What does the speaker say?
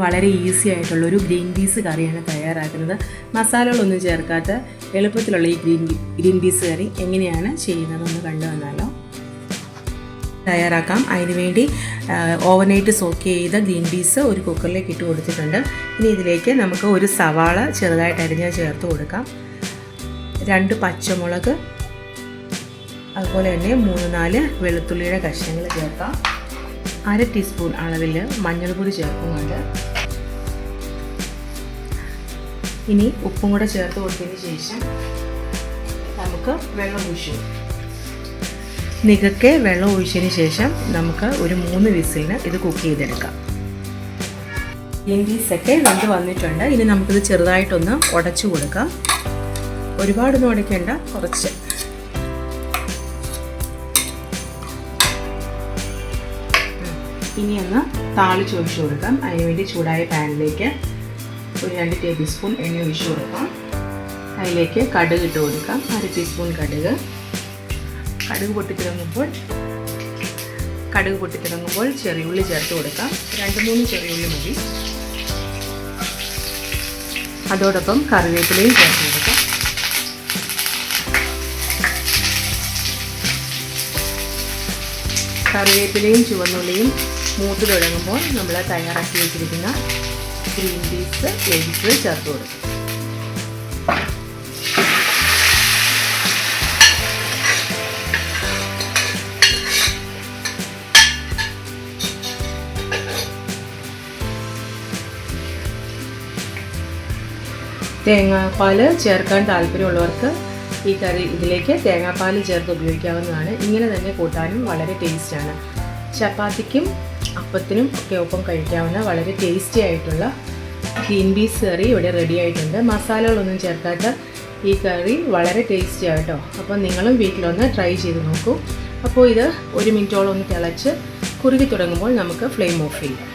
വളരെ ഈസി ആയിട്ടുള്ളൊരു green peas കറിയാണ് തയ്യാറാക്കുന്നത്. മസാലകളൊന്നും ചേർക്കാത്ത എളുപ്പത്തിലുള്ള ഈ ഗ്രീൻ പീസ് കറി എങ്ങനെയാണ് ചെയ്യുന്നതെന്ന് കണ്ടു വന്നാലോ. തയ്യാറാക്കാം. അതിനുവേണ്ടി ഓവർനൈറ്റ് സോക്ക് ചെയ്ത ഗ്രീൻ പീസ് ഒരു കുക്കറിലേക്ക് ഇട്ട് കൊടുത്തിട്ടുണ്ട്. ഇനി ഇതിലേക്ക് നമുക്ക് ഒരു സവാള ചെറുതായിട്ട് അരിഞ്ഞ് ചേർത്ത് കൊടുക്കാം. 2 പച്ചമുളക്, അതുപോലെ തന്നെ 3-4 വെളുത്തുള്ളിയുടെ കഷ്ണങ്ങൾ ചേർക്കാം. 1/2 ടീസ്പൂൺ അളവിൽ മഞ്ഞൾപ്പൊടി ചേർക്കുന്നുണ്ട്. ഇനി ഉപ്പും കൂടെ ചേർത്ത് കൊടുത്തതിന് ശേഷം നമുക്ക് വെള്ളം ഒഴിച്ചു നികക്കെ വെള്ളം ഒഴിച്ചതിന് ശേഷം നമുക്ക് ഒരു 3 വിസിലിന് ഇത് കുക്ക് ചെയ്തെടുക്കാം. ഗ്രീൻ പീസൊക്കെ വെന്ത് വന്നിട്ടുണ്ട്. ഇനി നമുക്കിത് ചെറുതായിട്ടൊന്ന് ഉടച്ചു കൊടുക്കാം. ഒരുപാടൊന്നും ഉടയ്ക്കേണ്ട, കുറച്ച്. ഇനി ഒന്ന് താളിച്ച് ഒഴിച്ചു കൊടുക്കാം. അതിനുവേണ്ടി ചൂടായ പാനിലേക്ക് ഒരു 2 ടേബിൾ സ്പൂൺ എണ്ണ ഒഴിച്ചു കൊടുക്കാം. അതിലേക്ക് കടുക് ഇട്ട് കൊടുക്കാം. 1/2 ടീസ്പൂൺ കടുക്. കടുക് പൊട്ടിത്തിളങ്ങുമ്പോൾ ചെറിയുള്ളി ചേർത്ത് കൊടുക്കാം. 2-3 ചെറിയുള്ളി മതി. അതോടൊപ്പം കറിവേപ്പിലയും ചേർത്ത് കൊടുക്കാം. കറിവേപ്പിലയും ചുവന്നുള്ളിയും മൂത്ത് തുടങ്ങുമ്പോൾ നമ്മൾ തയ്യാറാക്കി വെച്ചിരിക്കുന്ന ഗ്രീൻ പീസ് വേവിച്ച് ചേർത്ത് കൊടുക്കും. തേങ്ങാപ്പാൽ ചേർക്കാൻ താല്പര്യമുള്ളവർക്ക് ഈ കറി ഇതിലേക്ക് തേങ്ങാപ്പാൽ ചേർത്ത് ഉപയോഗിക്കാവുന്നതാണ്. ഇങ്ങനെ തന്നെ കൂട്ടാനും വളരെ ടേസ്റ്റാണ്. ചപ്പാത്തിക്കും അപ്പത്തിനും ഒക്കെ ഒപ്പം കഴിക്കാവുന്ന വളരെ ടേസ്റ്റി ആയിട്ടുള്ള ഗ്രീൻ പീസ് കറി ഇവിടെ റെഡി ആയിട്ടുണ്ട്. മസാലകളൊന്നും ചേർക്കാത്ത ഈ കറി വളരെ ടേസ്റ്റി ആട്ടോ. അപ്പോൾ നിങ്ങളും വീട്ടിലൊന്ന് ട്രൈ ചെയ്ത് നോക്കൂ. അപ്പോൾ ഇത് 1 മിനിറ്റോളം ഒന്ന് തിളച്ച് കുറുകി തുടങ്ങുമ്പോൾ നമുക്ക് ഫ്ലെയിം ഓഫ് ചെയ്യാം.